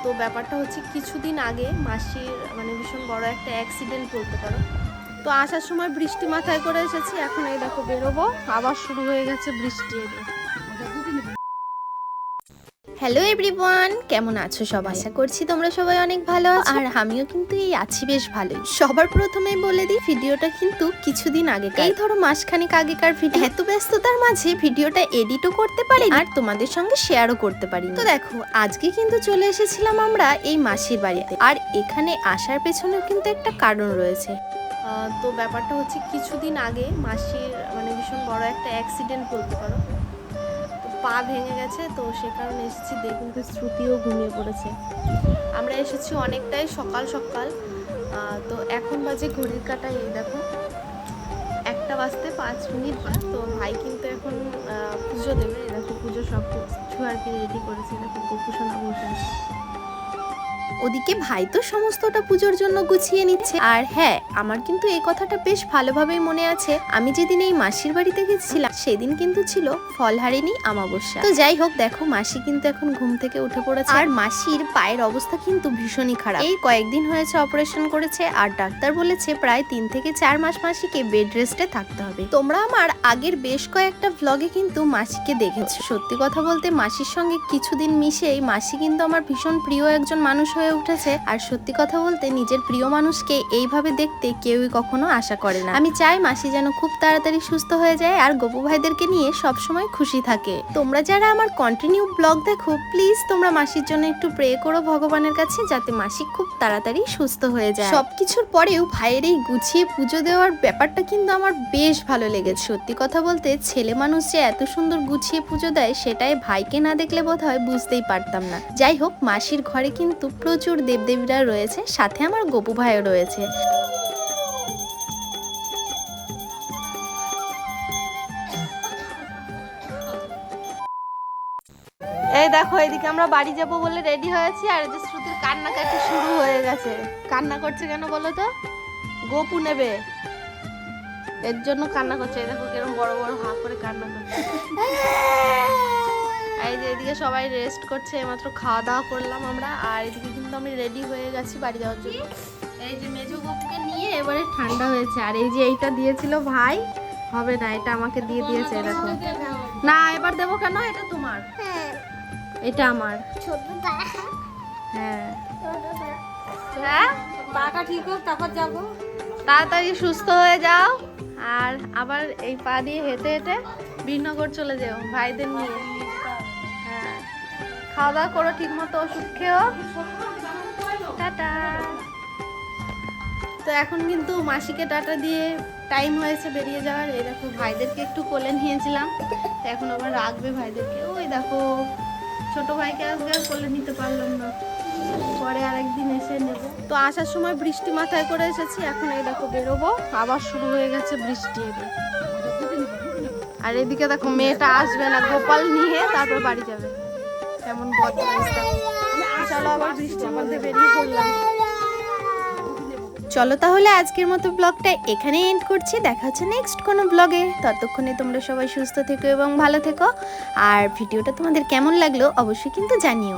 তো ব্যাপারটা হচ্ছে কিছুদিন আগে মাসির মানে ভীষণ বড় একটা অ্যাক্সিডেন্ট বলতে পারো। তো আসার সময় বৃষ্টি মাথায় করে এসেছি, এখন এই দেখো বেরোবো, আবার শুরু হয়ে গেছে বৃষ্টি। হ্যালো এভরিওয়ান, কেমন আছো সবাই? আশা করছি তোমরা সবাই অনেক ভালো আছো, আর আমিও কিন্তু এই আছি বেশ ভালোই। সবার প্রথমেই বলে দিই, ভিডিওটা কিন্তু কিছুদিন আগে, এই ধরো মাসখানেক আগেকার ভিডিও। এত ব্যস্ততার মাঝে ভিডিওটা এডিটও করতে পারি আর তোমাদের সঙ্গে শেয়ারও করতে পারি। তো দেখো, আজকে কিন্তু চলে এসেছিলাম আমরা এই মাসির বাড়িতে, আর এখানে আসার পেছনেও কিন্তু একটা কারণ রয়েছে। তো ব্যাপারটা হচ্ছে কিছুদিন আগে মাসির মানে ভীষণ বড় একটা অ্যাক্সিডেন্ট বলতে পারো। তো পা ভেঙে গেছে, তো সে কারণে এসেছি। দেখুন তো শ্রুতিও ঘুমিয়ে পড়েছে। আমরা এসেছি অনেকটাই সকাল সকাল। তো এখন বাজে ঘড়ির কাঁটায় এই দেখো 1:05। তো ভাই কিন্তু এখন পুজো দেবে। এই দেখো পুজো সব কিছু আর কি রেডি করেছে। দেখো গোপুসোনা বসে আছে। ওদিকে ভাই তো সমস্তটা পুজোর জন্য গুছিয়ে নিচ্ছে। আর হ্যাঁ, আমার কিন্তু এই কথাটা বেশ ভালোভাবেই মনে আছে। আমি যেদিন এই মাসির বাড়িতে গেছিলাম সেদিন কিন্তু ছিল ফলহারিণী অমাবস্যা। তো যাই হোক, দেখো মাসি কিন্তু এখন ঘুম থেকে উঠে পড়েছে, আর মাসির পায়ের অবস্থা কিন্তু ভীষণই খারাপ। এই কয়েকদিন হয়েছে অপারেশন করেছে, আর ডাক্তার বলেছে প্রায় 3 থেকে 4 মাস মাসিকে বেড রেস্টে থাকতে হবে। তোমরা আমার আগের বেশ কয়েকটা ভ্লগে কিন্তু মাসিকে দেখেছো। সত্যি কথা বলতে মাসির সঙ্গে কিছুদিন মিশেই মাসি কিন্তু আমার ভীষণ প্রিয় একজন মানুষ হয়ে উঠেছে। আর সত্যি কথা বলতে নিজের প্রিয় মানুষকে এইভাবে দেখতে কেউই কখনো আশা করে না। আমি চাই মাসি যেন খুব তাড়াতাড়ি সুস্থ হয়ে যায় আর গপু ভাইদেরকে নিয়ে সবসময় খুশি থাকে। তোমরা যারা আমার কন্টিনিউ ব্লগ দেখো, প্লিজ তোমরা মাসির জন্য একটু প্রে করো ভগবানের কাছে, যাতে মাসি খুব তাড়াতাড়ি সুস্থ হয়ে যায়। সবকিছুর পরেও ভাইয়ের এই গুছিয়ে পুজো দেওয়ার ব্যাপারটা কিন্তু আমার বেশ ভালো লেগেছে। সত্যি কথা বলতে ছেলে মানুষ যে এত সুন্দর গুছিয়ে পুজো দেয়, সেটাই ভাইকে না দেখলে বোধহয় বুঝতেই পারতাম না। যাই হোক, মাসির ঘরে কিন্তু প্রচুর দেবদেবীরা রয়েছে, সাথে আমার গপু ভাইও রয়েছে। এই দেখো এদিকে আমরা বাড়ি যাব বলে রেডি হয়েছি, আর যে শ্রুতির কান্নাকাটি শুরু হয়ে গেছে। কান্না করছে কেন বলো তো? গপু নেবে, এর জন্য কান্না করছে। এই দেখো কিরকম বড় বড় হা করে কান্না করছে। এই যে এদিকে সবাই রেস্ট করছে, এইমাত্র খাওয়া দাওয়া করলাম আমরা। আর এদিকে কিন্তু আমি রেডি হয়ে গেছি বাড়ি যাওয়ার জন্য। এই যে মেজো গপুকে নিয়ে এবারে ঠান্ডা হয়েছে। আর এই যে এইটা দিয়েছিল ভাই, হবে না, এটা আমাকে দিয়ে দিয়েছে। দেখো না, এবার দেবো কেন? এটা তোমার, এটা আমার। হ্যাঁ হ্যাঁ, পাটা ঠিক হোক তারপর যাবো। তাড়াতাড়ি সুস্থ হয়ে যাও, আর আবার এই পা দিয়ে হেঁটে হেঁটে বীরনগর চলে যাও ভাইদের নিয়ে। হ্যাঁ, খাওয়া দাওয়া করো ঠিক মতো, ওষুধ খেও। টাটা। তো এখন কিন্তু মাসিকে টাটা দিয়ে টাইম হয়েছে বেরিয়ে যাওয়ার। এই দেখো ভাইদেরকে একটু কোলে নিয়েছিলাম, তো এখন আবার রাখবে ভাইদেরকে। ওই দেখো ছোট ভাইকে আজকে আর কোলে নিতে পারলাম না, পরে আরেকদিন এসে নেব। তো আসার সময় বৃষ্টি মাথায় করে এসেছি, এখন এই দেখো বেরোবো, আবার শুরু হয়ে গেছে বৃষ্টি। আর এদিকে দেখো মেয়েটা আসবে না, গোপাল নিয়ে তারপর বাড়ি যাবে। কেমন বদমাইশ দেখো। চলো আবার বৃষ্টির মধ্যে বেরিয়ে পড়লাম। চলো তাহলে আজকের মতো ব্লগটা এখানে এন্ড করছি। দেখা হচ্ছে নেক্সট কোনো ব্লগে। ততক্ষণে তোমরা সবাই সুস্থ থেকো এবং ভালো থেকো। আর ভিডিওটা তোমাদের কেমন লাগলো অবশ্যই কিন্তু জানিও।